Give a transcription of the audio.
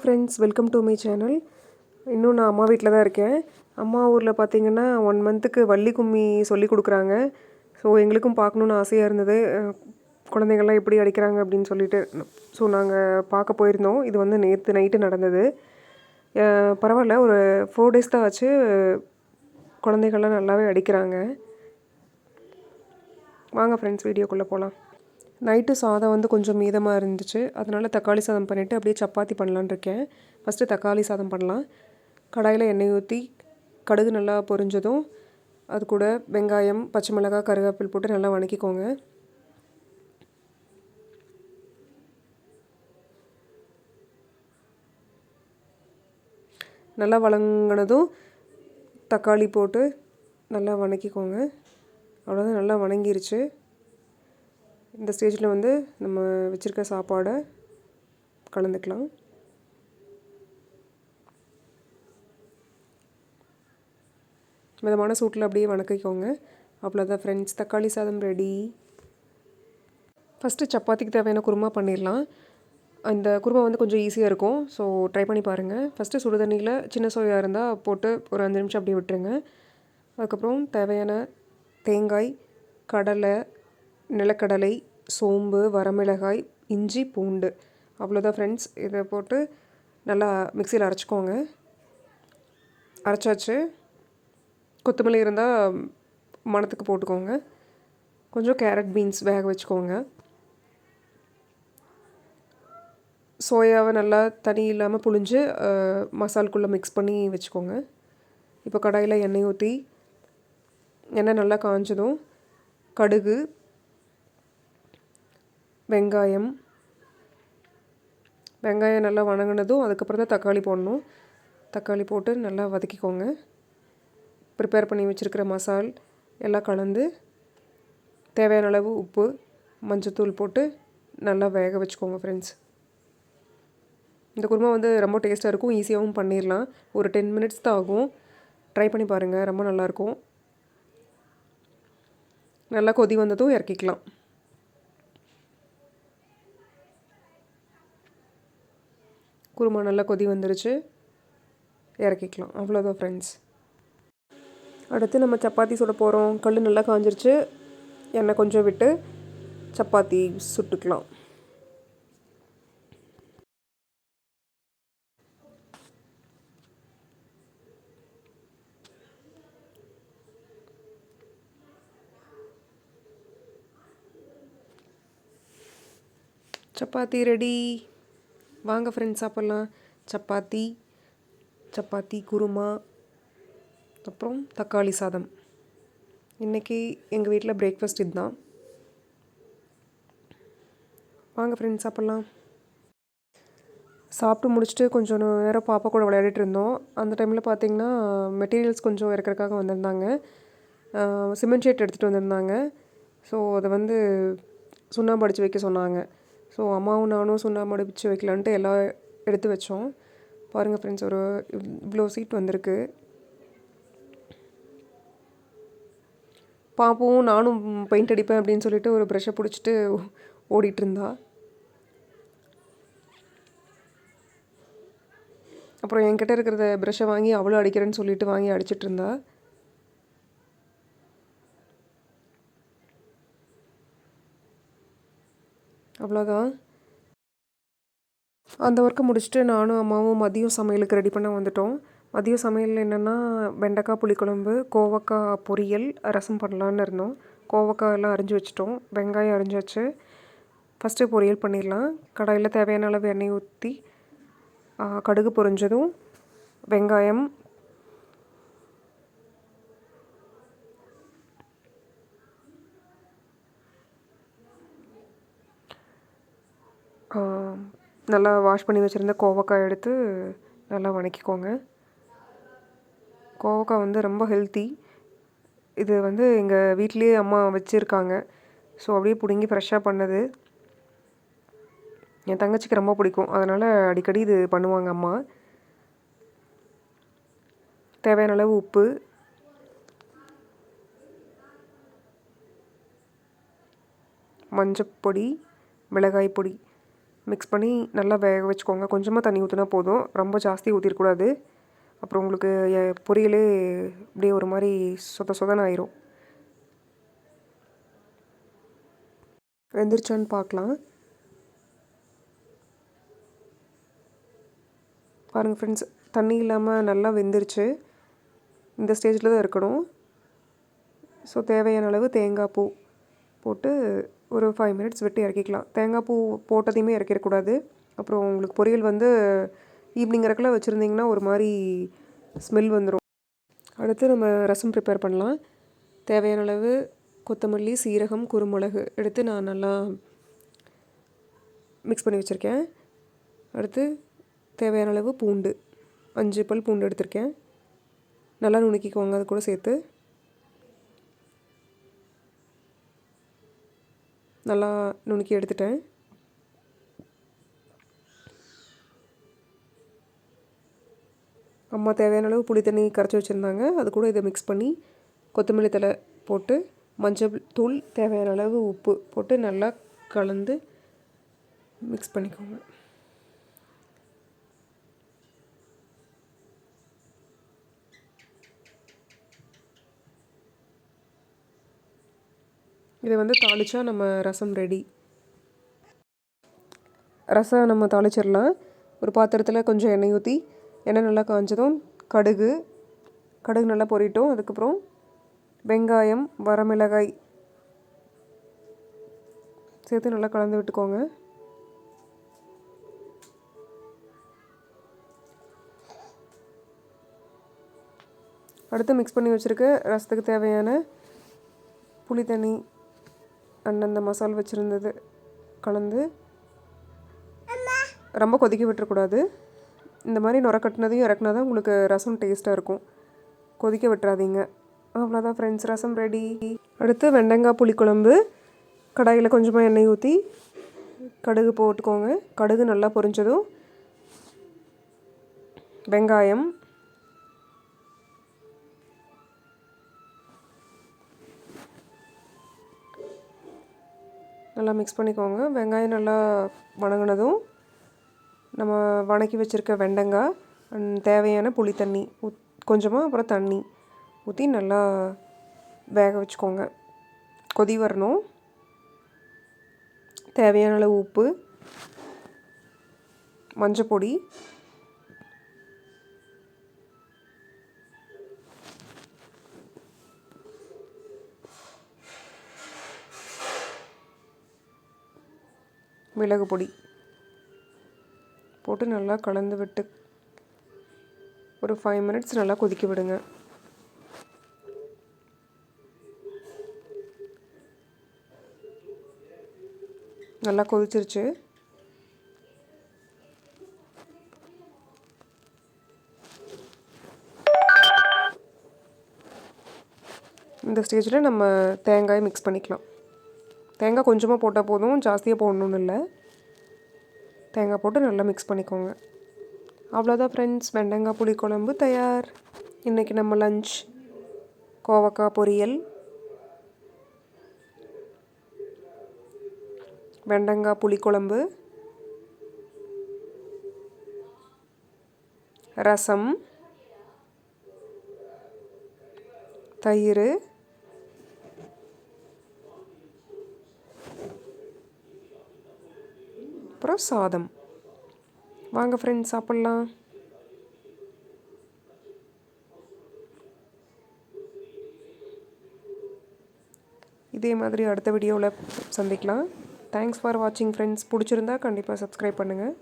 Friends, welcome to my channel. இன்னும் நான் அம்மா வீட்டில் தான் இருக்கேன். அம்மா ஊரில் பார்த்தீங்கன்னா 1 மந்த்துக்கு வள்ளி கும்மி சொல்லி கொடுக்குறாங்க. ஸோ எங்களுக்கும் பார்க்கணுன்னு ஆசையாக இருந்தது. குழந்தைங்கள்லாம் எப்படி அடிக்கிறாங்க அப்படின்னு சொல்லிட்டு. ஸோ நாங்கள் பார்க்க போயிருந்தோம். இது வந்து நேற்று நைட்டு நடந்தது. பரவாயில்ல, ஒரு 4 டேஸ் தான் ஆச்சு. குழந்தைகள்லாம் நல்லாவே அடிக்கிறாங்க. வாங்க ஃப்ரெண்ட்ஸ், வீடியோக்குள்ளே போகலாம். நைட்டு சாதம் வந்து கொஞ்சம் மீதமாக இருந்துச்சு. அதனால் தக்காளி சாதம் பண்ணிவிட்டு அப்படியே சப்பாத்தி பண்ணலான்னு இருக்கேன். ஃபஸ்ட்டு தக்காளி சாதம் பண்ணலாம். கடாயில் எண்ணெய் ஊற்றி கடுகு நல்லா பொரிஞ்சதும் அது கூட வெங்காயம், பச்சை மிளகாய், கருவேப்பிலை போட்டு நல்லா வதக்கிக்கோங்க. நல்லா வதங்கினதும் தக்காளி போட்டு நல்லா வதக்கிக்கோங்க. அவ்வளோதான், நல்லா வதங்கிருச்சு. இந்த ஸ்டேஜில் வந்து நம்ம வச்சுருக்க சாப்பாடை கலந்துக்கலாம். மிதமான சூட்டில் அப்படியே வதக்கிக்கோங்க. அவ்வளோதான் ஃப்ரெண்ட்ஸ், தக்காளி சாதம் ரெடி. ஃபஸ்ட்டு சப்பாத்திக்கு தேவையான குருமா பண்ணிடலாம். இந்த குருமா வந்து கொஞ்சம் ஈஸியாக இருக்கும். ஸோ ட்ரை பண்ணி பாருங்கள். ஃபஸ்ட்டு சுடு தண்ணியில் சின்ன சோயா இருந்தால் போட்டு ஒரு 5 நிமிஷம் அப்படியே விட்டுருங்க. அதுக்கப்புறம் தேவையான தேங்காய், கடலை, நிலக்கடலை, சோம்பு, வரமிளகாய், இஞ்சி, பூண்டு, அவ்வளோதான் ஃப்ரெண்ட்ஸ். இதை போட்டு நல்லா மிக்சியில் அரைச்சிக்கோங்க. அரைச்சாச்சு. கொத்தமல்லி இருந்தால் மணத்துக்கு போட்டுக்கோங்க. கொஞ்சம் கேரட் பீன்ஸ் வேக வச்சுக்கோங்க. சோயாவை நல்லா தண்ணி இல்லாமல் புழிஞ்சு மசாலுக்குள்ளே மிக்ஸ் பண்ணி வச்சுக்கோங்க. இப்போ கடாயில் எண்ணெய் ஊற்றி எண்ணெய் நல்லா காஞ்சதும் கடுகு, வெங்காயம் நல்லா வதங்கினதும் அதுக்கப்புறம் தான் தக்காளி போடணும். தக்காளி போட்டு நல்லா வதக்கிக்கோங்க. ப்ரிப்பேர் பண்ணி வச்சுருக்கிற மசால் எல்லாம் கலந்து தேவையான அளவு உப்பு, மஞ்சத்தூள் போட்டு நல்லா வேக வச்சுக்கோங்க ஃப்ரெண்ட்ஸ். இந்த குருமா வந்து ரொம்ப டேஸ்ட்டாக இருக்கும். ஈஸியாகவும் பண்ணிடலாம். ஒரு 10 மினிட்ஸ் தான் ஆகும். ட்ரை பண்ணி பாருங்கள், ரொம்ப நல்லாயிருக்கும். நல்லா கொதி வந்ததும் இறக்கிக்கலாம். குருமா நல்லா கொதி வந்துருச்சு, இறக்கிக்கலாம். அவ்வளோதான் ஃப்ரெண்ட்ஸ். அடுத்து நம்ம சப்பாத்தி சுட போகிறோம். கல் நல்லா காஞ்சிருச்சு. எண்ணெய் கொஞ்சம் விட்டு சப்பாத்தி சுட்டுக்கலாம். சப்பாத்தி ரெடி. வாங்க ஃப்ரெண்ட்ஸ், சாப்பிட்லாம். சப்பாத்தி குருமா, அப்புறம் தக்காளி சாதம். இன்றைக்கி எங்கள் வீட்டில் பிரேக்ஃபாஸ்ட் இதுதான். வாங்க ஃப்ரெண்ட்ஸ், சாப்பிட்லாம். சாப்பிட்டு முடிச்சுட்டு கொஞ்சம் நேரம் பாப்பா கூட விளையாடிட்டு இருந்தோம். அந்த டைமில் பார்த்திங்கன்னா மெட்டீரியல்ஸ் கொஞ்சம் இறக்கறக்காக வந்திருந்தாங்க. சிமெண்ட் ஷீட் எடுத்துகிட்டு வந்திருந்தாங்க. ஸோ அதை வந்து சுண்ணாம்பு அடித்து வைக்க சொன்னாங்க. ஸோ அம்மாவும் நானும் சுண்ணாம்பு அடித்து வைக்கலான்ட்டு எல்லாம் எடுத்து வச்சோம். பாருங்கள் ஃப்ரெண்ட்ஸ், ஒரு இவ்வளோ சீட் வந்திருக்கு. பாப்பாவும் நானும் பெயிண்ட் அடிப்பேன் அப்படின்னு சொல்லிட்டு ஒரு ப்ரஷ்ஷை பிடிச்சிட்டு ஓடிட்டு இருந்தா. அப்புறம் என்கிட்ட இருக்கிறத ப்ரஷ்ஷை வாங்கி அவ்வளோ அடிக்கிறேன்னு சொல்லிட்டு வாங்கி அடிச்சிட்டு இருந்தா. அவ்வளோதான். அந்த ஒர்க்கை முடிச்சுட்டு நானும் அம்மாவும் மதியம் சமையலுக்கு ரெடி பண்ண வந்துட்டோம். மதியம் சமையல் என்னென்னா, வெண்டைக்காய் புளிக்குழம்பு, கோவக்காய் பொரியல், ரசம் பண்ணலான்னு இருந்தோம். கோவக்காய் எல்லாம் அரிஞ்சு வச்சுட்டோம். வெங்காயம் அரிஞ்சாச்சு. ஃபஸ்ட்டு பொரியல் பண்ணிடலாம். கடாயில் தேவையான அளவு எண்ணெய் ஊற்றி கடுகு பொரிஞ்சதும் வெங்காயம், நல்லா வாஷ் பண்ணி வச்சுருந்த கோவக்காய் எடுத்து நல்லா வதக்கிக்கோங்க. கோவக்காய் வந்து ரொம்ப ஹெல்த்தி. இது வந்து எங்கள் வீட்லேயே அம்மா வச்சுருக்காங்க. ஸோ அப்படியே பிடுங்கி ஃப்ரெஷ்ஷாக பண்ணது. என் தங்கச்சிக்கு ரொம்ப பிடிக்கும். அதனால் அடிக்கடி இது பண்ணுவாங்க அம்மா. தேவையான அளவு உப்பு, மஞ்சப்பொடி, மிளகாய் பொடி, மிக்ஸ் பண்ணி நல்லா வேக வச்சுக்கோங்க. கொஞ்சமாக தண்ணி ஊற்றினா போதும், ரொம்ப ஜாஸ்தி ஊற்றிடக்கூடாது. அப்புறம் உங்களுக்கு பொரியலே அப்படியே ஒரு மாதிரி சொத சொதன்னு ஆயிரும். வெந்துருச்சான்னு பார்க்கலாம். பாருங்கள் ஃப்ரெண்ட்ஸ், தண்ணி இல்லாமல் நல்லா வெந்துருச்சு. இந்த ஸ்டேஜில் தான் இருக்கணும். ஸோ தேவையான அளவு தேங்காய் பூ போட்டு ஒரு 5 மினிட்ஸ் விட்டு இறக்கிக்கலாம். தேங்காய் பூ போட்டதையுமே இறக்கிடக்கூடாது. அப்புறம் உங்களுக்கு பொரியல் ஈவினிங் இறக்கில் வச்சுருந்திங்கன்னா ஒரு மாதிரி ஸ்மெல் வந்துடும். அடுத்து நம்ம ரசம் ப்ரிப்பேர் பண்ணலாம். தேவையான அளவு கொத்தமல்லி, சீரகம், குருமிளகு எடுத்து நான் நல்லா மிக்ஸ் பண்ணி வச்சுருக்கேன். அடுத்து தேவையான அளவு பூண்டு, 5 பல் பூண்டு எடுத்திருக்கேன். நல்லா நுணுக்கிக்கோங்க. அது கூட சேர்த்து நல்லா நுணுக்கி எடுத்துட்டேன். அம்மா தேவையான அளவு புளி தண்ணி கரைச்சி வச்சுருந்தாங்க. அது கூட இதை மிக்ஸ் பண்ணி கொத்தமல்லி தழை போட்டு மஞ்சள் தூள் தேவையான அளவு உப்பு போட்டு நல்லா கலந்து மிக்ஸ் பண்ணிக்கோங்க. இதை தாளிச்சா நம்ம ரசம் ரெடி. ரசம் நம்ம தாளிச்சிடலாம். ஒரு பாத்திரத்தில் கொஞ்சம் எண்ணெய் ஊற்றி எண்ணெய் நல்லா காஞ்சதும் கடுகு நல்லா பொரியட்டும். அதுக்கப்புறம் வெங்காயம், வரமிளகாய் சேர்த்து நல்லா கலந்து விட்டுக்கோங்க. அடுத்து மிக்ஸ் பண்ணி வச்சுருக்க ரசத்துக்கு தேவையான புளி தண்ணி அந்தந்த மசால் வச்சுருந்தது கலந்து ரொம்ப கொதிக்க விட்டுறக்கூடாது. இந்த மாதிரி நுர கட்டினதையும் இறக்குனா தான் உங்களுக்கு ரசம் டேஸ்ட்டாக இருக்கும். கொதிக்க விட்டுறாதீங்க. அவ்வளோதான் ஃப்ரெண்ட்ஸ், ரசம் ரெடி. அடுத்து வெண்டங்காய் புளிக்குழம்பு. கடாயில் கொஞ்சமாக எண்ணெய் ஊற்றி கடுகு போட்டுக்கோங்க. கடுகு நல்லா பொரிஞ்சதும் வெங்காயம், நல்லா மிக்ஸ் பண்ணிக்கோங்க. வெங்காயம் நல்லா வணங்கினதும் நம்ம வணக்கி வச்சுருக்க வெண்டங்காய், தேவையான புளி தண்ணி கொஞ்சமாக அப்புறம் தண்ணி ஊற்றி நல்லா வேக வச்சுக்கோங்க. கொதி வரணும். தேவையான அளவு உப்பு, மஞ்சப்பொடி, மிளகு பொடி போட்டு நல்லா கலந்து விட்டு ஒரு 5 மினிட்ஸ் நல்லா கொதிக்க விடுங்க. நல்லா கொதிச்சிருச்சு. இந்த ஸ்டேஜில் நம்ம தேங்காயை மிக்ஸ் பண்ணிக்கலாம். தேங்காய் கொஞ்சமாக போட்டால் போதும், ஜாஸ்தியாக போடணுன்னு இல்லை. தேங்காய் போட்டு நல்லா மிக்ஸ் பண்ணிக்கோங்க. அவ்வளோதான் ஃப்ரெண்ட்ஸ், வெண்டங்காய் புளிக்குழம்பு தயார். இன்றைக்கி நம்ம லஞ்ச் கோவக்காய் பொரியல், வெண்டங்காய் புளிக்குழம்பு, ரசம், தயிர், அப்புறம் சாதம். வாங்க ஃப்ரெண்ட்ஸ், சாப்பிட்லாம். இதே மாதிரி அடுத்த வீடியோவில் சந்திக்கலாம். தேங்க்ஸ் ஃபார் வாட்சிங் ஃப்ரெண்ட்ஸ். பிடிச்சிருந்தா கண்டிப்பாக சப்ஸ்கிரைப் பண்ணுங்கள்.